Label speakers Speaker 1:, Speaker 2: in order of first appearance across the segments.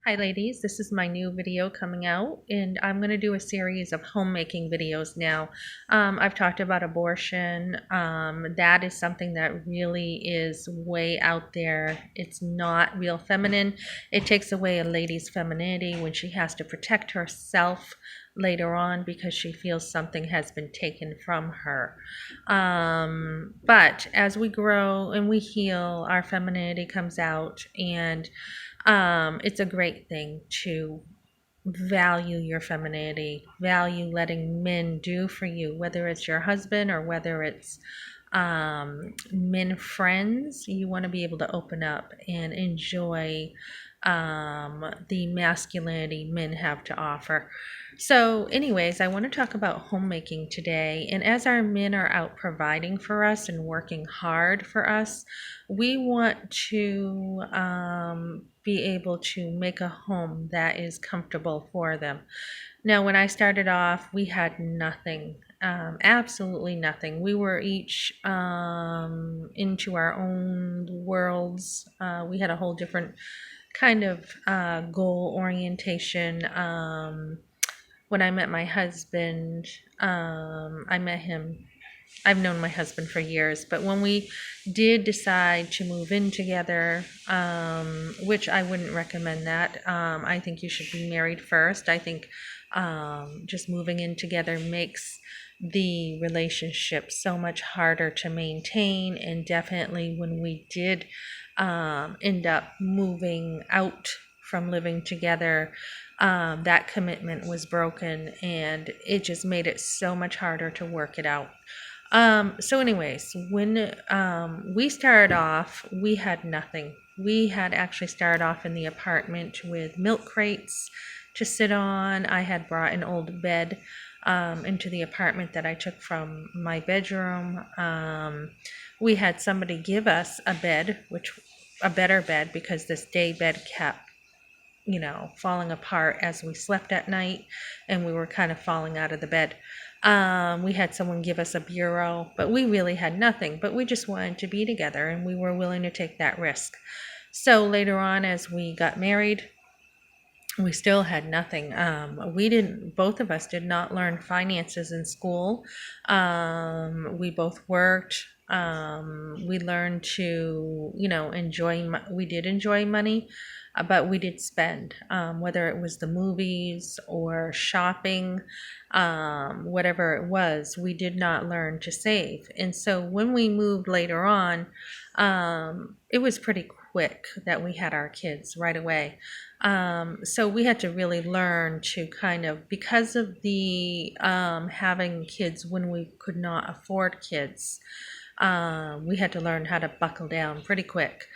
Speaker 1: Hi ladies, this is my new video coming out and I'm going to do a series of homemaking videos now. I've talked about abortion. That is something that really is way out there. It's not real feminine. It takes away a lady's femininity when she has to protect herself later on because she feels something has been taken from her. But as we grow and we heal, our femininity comes out, and it's a great thing to value your femininity, value letting men do for you, whether it's your husband or whether it's men friends. You want to be able to open up and enjoy the masculinity men have to offer. So, anyways, I want to talk about homemaking today. And as our men are out providing for us and working hard for us, we want to be able to make a home that is comfortable for them. Now, when I started off, we had nothing, absolutely nothing. We were each into our own worlds. We had a whole different kind of goal orientation. When I met my husband, I met him. I've known my husband for years, but when we did decide to move in together, which I wouldn't recommend that. I think you should be married first. I think just moving in together makes the relationship so much harder to maintain. And definitely when we did end up moving out from living together, that commitment was broken, and it just made it so much harder to work it out. So anyways, when we started off, we had nothing. We had actually started off in the apartment with milk crates to sit on. I had brought an old bed into the apartment that I took from my bedroom. We had somebody give us a bed, which a better bed, because this day bed kept falling apart as we slept at night, and we were kind of falling out of the bed. We had someone give us a bureau, but we really had nothing. But we just wanted to be together, and we were willing to take that risk. So later on, as we got married, we still had nothing. Both of us did not learn finances in school. We both worked. We learned to, we did enjoy money, but we did spend, whether it was the movies or shopping, whatever it was, we did not learn to save. And so when we moved later on, it was pretty quick that we had our kids right away. So we had to really learn to kind of, because of the having kids when we could not afford kids, we had to learn how to buckle down pretty quick.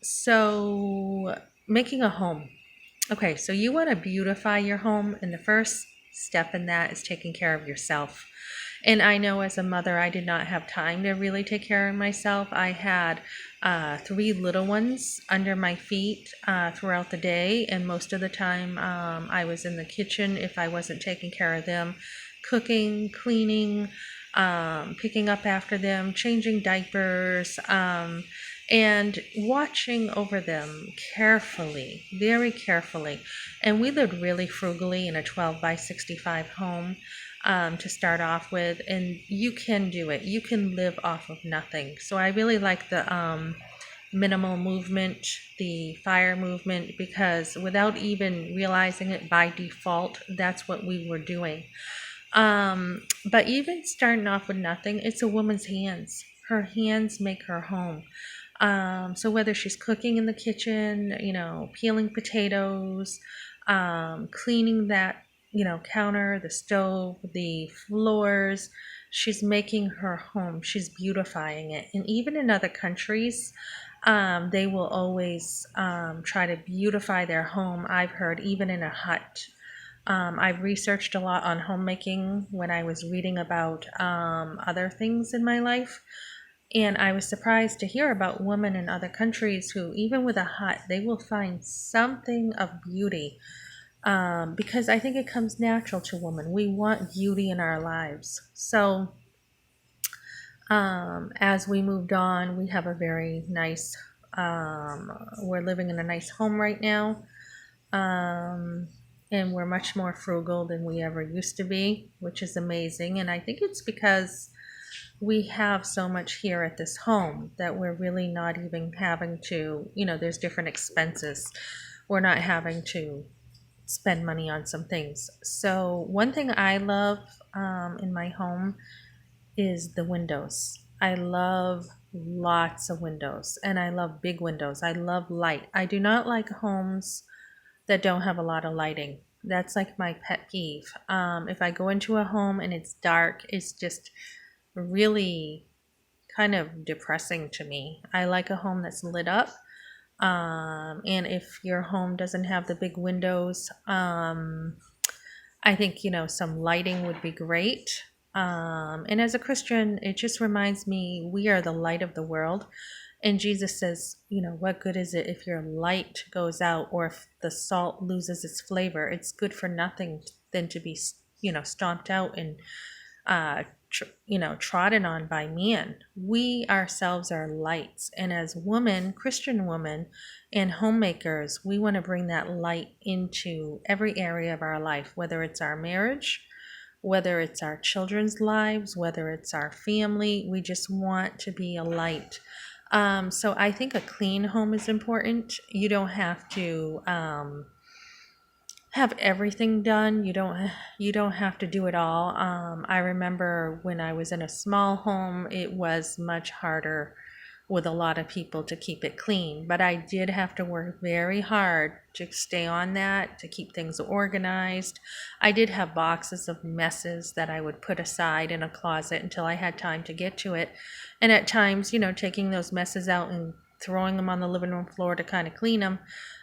Speaker 1: So making a home. Okay, so you want to beautify your home, and the first step in that is taking care of yourself. And I know as a mother, I did not have time to really take care of myself. I had 3 little ones under my feet throughout the day, and most of the time I was in the kitchen if I wasn't taking care of them, cooking, cleaning, picking up after them, changing diapers, and watching over them carefully, very carefully. And we lived really frugally in a 12 by 65 home to start off with, and you can do it. You can live off of nothing. So I really like the minimal movement, the fire movement, because without even realizing it by default, that's what we were doing. But even starting off with nothing, it's a woman's hands. Her hands make her home. So whether she's cooking in the kitchen, peeling potatoes, cleaning that, counter, the stove, the floors, she's making her home. She's beautifying it. And even in other countries, they will always try to beautify their home. I've heard even in a hut. I've researched a lot on homemaking when I was reading about other things in my life. And I was surprised to hear about women in other countries who, even with a hut, they will find something of beauty. Because I think it comes natural to women. We want beauty in our lives. So as we moved on, we have a very nice, we're living in a nice home right now. Um, and we're much more frugal than we ever used to be, which is amazing. And I think it's because we have so much here at this home that we're really not even having to, there's different expenses. We're not having to spend money on some things. So, one thing I love in my home is the windows. I love lots of windows and I love big windows. I love light. I do not like homes that don't have a lot of lighting. That's like my pet peeve. If I go into a home and it's dark, it's just really kind of depressing to me. I like a home that's lit up. And if your home doesn't have the big windows, I think, some lighting would be great. And as a Christian, it just reminds me we are the light of the world. And Jesus says, what good is it if your light goes out or if the salt loses its flavor? It's good for nothing than to be, stomped out and trodden on by man. We ourselves are lights, and as women, Christian women, and homemakers, we want to bring that light into every area of our life, whether it's our marriage, whether it's our children's lives, whether it's our family. We just want to be a light. So I think a clean home is important. You don't have to have everything done. You don't have to do it all. I remember when I was in a small home, it was much harder with a lot of people to keep it clean, but I did have to work very hard to stay on that, to keep things organized. I did have boxes of messes that I would put aside in a closet until I had time to get to it. And at times, taking those messes out and throwing them on the living room floor to kind of clean them,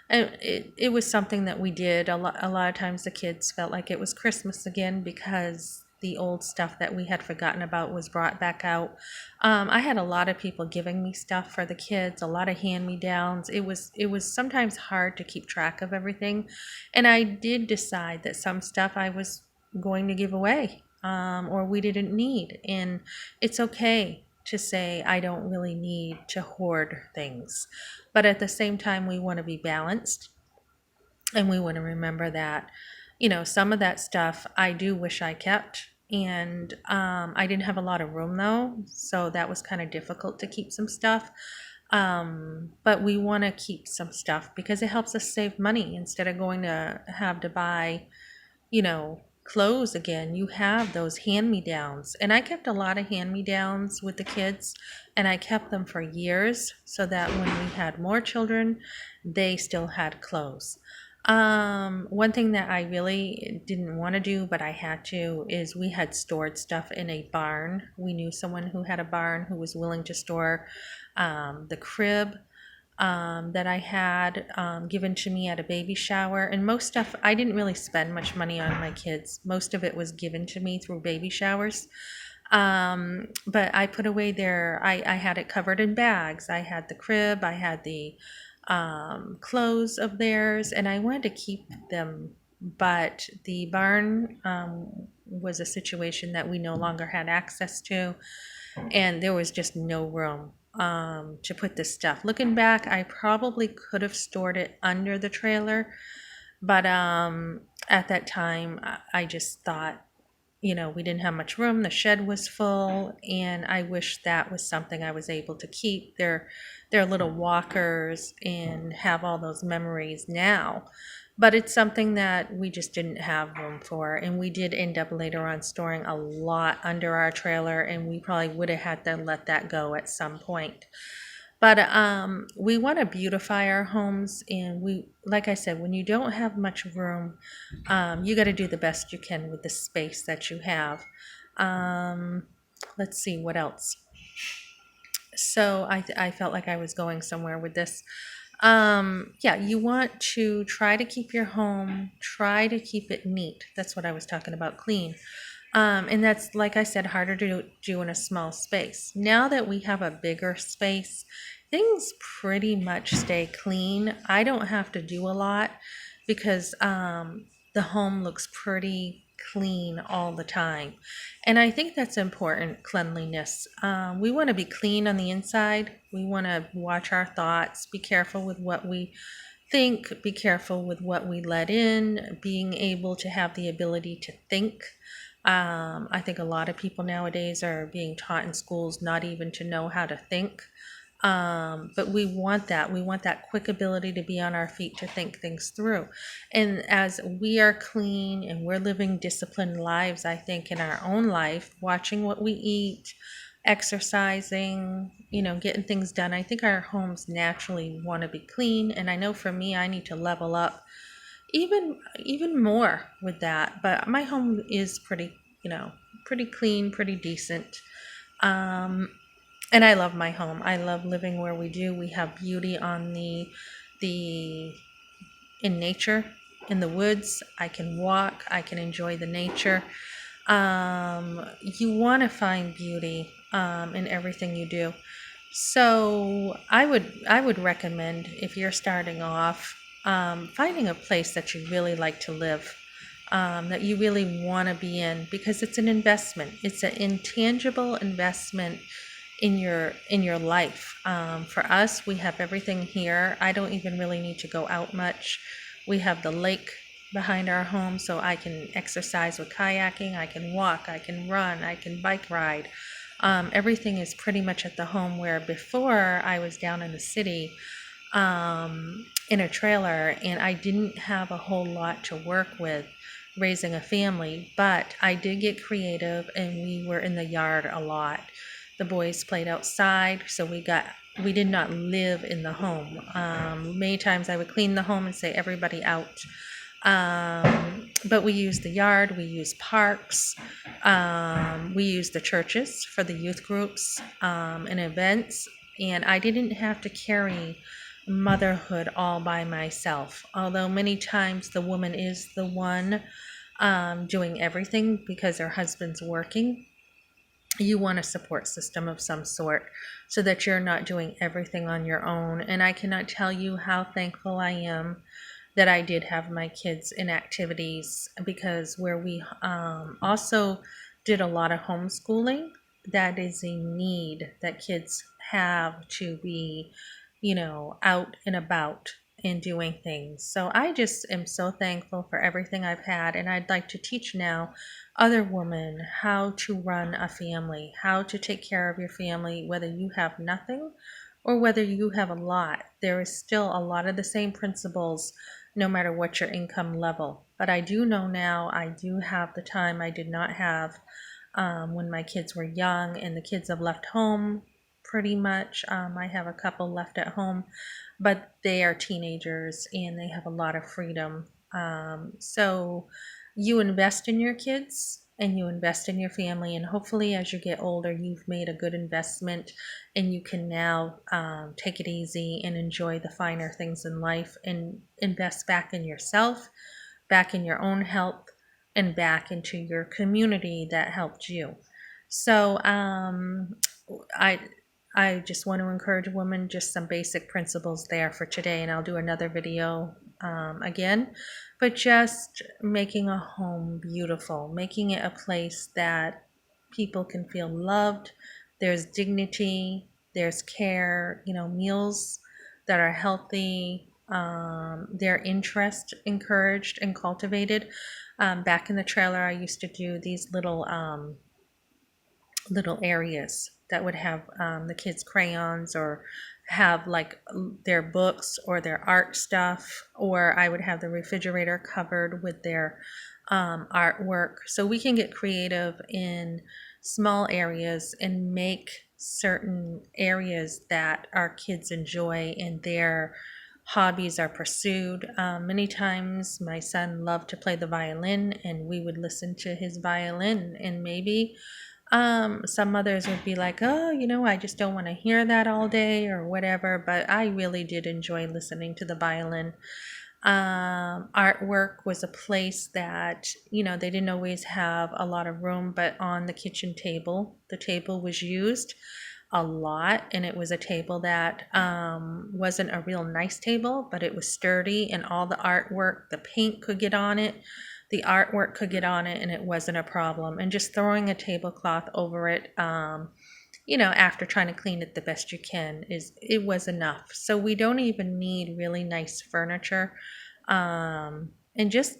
Speaker 1: it was something that we did. A lot of times the kids felt like it was Christmas again because the old stuff that we had forgotten about was brought back out. I had a lot of people giving me stuff for the kids, a lot of hand-me-downs. It was sometimes hard to keep track of everything, and I did decide that some stuff I was going to give away, or we didn't need, and it's okay to say I don't really need to hoard things, but at the same time we want to be balanced. And we want to remember that, some of that stuff I do wish I kept. And I didn't have a lot of room though. So that was kind of difficult to keep some stuff. But we want to keep some stuff because it helps us save money instead of going to have to buy, clothes again. You have those hand-me-downs. And I kept a lot of hand-me-downs with the kids, and I kept them for years so that when we had more children, they still had clothes. One thing that I really didn't want to do, but I had to, is we had stored stuff in a barn. We knew someone who had a barn who was willing to store the crib that I had given to me at a baby shower. And most stuff, I didn't really spend much money on my kids. Most of it was given to me through baby showers. But I put away there, I had it covered in bags. I had the crib, I had the clothes of theirs, and I wanted to keep them. But the barn was a situation that we no longer had access to, and there was just no room to put this stuff. Looking back, I probably could have stored it under the trailer, but at that time, I just thought, we didn't have much room. The shed was full, and I wish that was something I was able to keep. They're little walkers and have all those memories now. But it's something that we just didn't have room for, and we did end up later on storing a lot under our trailer, and we probably would have had to let that go at some point. But we want to beautify our homes, and like I said, when you don't have much room, you got to do the best you can with the space that you have. Let's see what else. So I felt like I was going somewhere with this. Yeah, you want to try to keep your home, try to keep it neat. That's what I was talking about, clean. And that's, like I said, harder to do in a small space. Now that we have a bigger space, things pretty much stay clean. I don't have to do a lot because the home looks pretty clean all the time. And I think that's important, cleanliness. We want to be clean on the inside. We want to watch our thoughts, be careful with what we be careful with what we let in, being able to have the ability to think. I think a lot of people nowadays are being taught in schools not even to know how to think. But we want that. We want that quick ability to be on our feet to think things through. And as we are clean and we're living disciplined lives, I think in our own life, watching what we eat, exercising, getting things done, I think our homes naturally want to be clean. And I know for me, I need to level up even more with that. But my home is pretty clean, pretty decent. Um, and I love my home. I love living where we do. We have beauty on the in nature, in the woods. I can walk. I can enjoy the nature. You want to find beauty in everything you do. So I would recommend, if you're starting off, finding a place that you really like to live, that you really want to be in, because it's an investment. It's an intangible investment in your life. For us, we have everything here. I don't even really need to go out much. We have the lake behind our home, so I can exercise with kayaking. I can walk. I can run. I can bike ride. Everything is pretty much at the home, where before I was down in the city, in a trailer, and I didn't have a whole lot to work with raising a family, but I did get creative and we were in the yard a lot. The boys played outside, so we did not live in the home. Many times I would clean the home and say, everybody out. But we used the yard, we used parks, we used the churches for the youth groups and events, and I didn't have to carry motherhood all by myself. Although many times the woman is the one doing everything because her husband's working, you want a support system of some sort so that you're not doing everything on your own. And I cannot tell you how thankful I am that I did have my kids in activities, because where we also did a lot of homeschooling, that is a need that kids have to be, out and about and doing things. So I just am so thankful for everything I've had, and I'd like to teach now other women how to run a family, how to take care of your family, whether you have nothing or whether you have a lot. There is still a lot of the same principles no matter what your income level. But I do know now I do have the time I did not have when my kids were young, and the kids have left home pretty much. I have a couple left at home, but they are teenagers and they have a lot of freedom. So you invest in your kids and you invest in your family, and hopefully as you get older, you've made a good investment and you can now take it easy and enjoy the finer things in life and invest back in yourself, back in your own health, and back into your community that helped you. So I I just want to encourage women, just some basic principles there for today, and I'll do another video again. But just making a home beautiful, making it a place that people can feel loved, there's dignity, there's care, meals that are healthy, their interest encouraged and cultivated. Back in the trailer, I used to do these little areas that would have the kids' crayons, or have like their books or their art stuff, or I would have the refrigerator covered with their artwork. So we can get creative in small areas and make certain areas that our kids enjoy and their hobbies are pursued. Many times my son loved to play the violin, and we would listen to his violin, and maybe some mothers would be like, oh, I just don't want to hear that all day or whatever, but I really did enjoy listening to the violin. Artwork was a place that, they didn't always have a lot of room, but on the kitchen table, the table was used a lot, and it was a table that wasn't a real nice table, but it was sturdy, and all the artwork, the paint could get on it, the artwork could get on it, and it wasn't a problem. And just throwing a tablecloth over it after trying to clean it the best you can, it was enough. So we don't even need really nice furniture. And just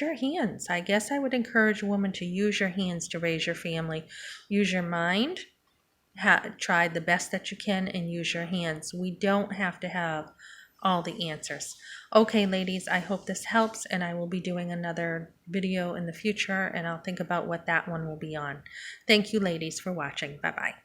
Speaker 1: your hands. I guess I would encourage a woman to use your hands to raise your family. Use your mind, try the best that you can, and use your hands. We don't have to have all the answers. Okay, ladies, I hope this helps, and I will be doing another video in the future, and I'll think about what that one will be on. Thank you, ladies, for watching. Bye-bye.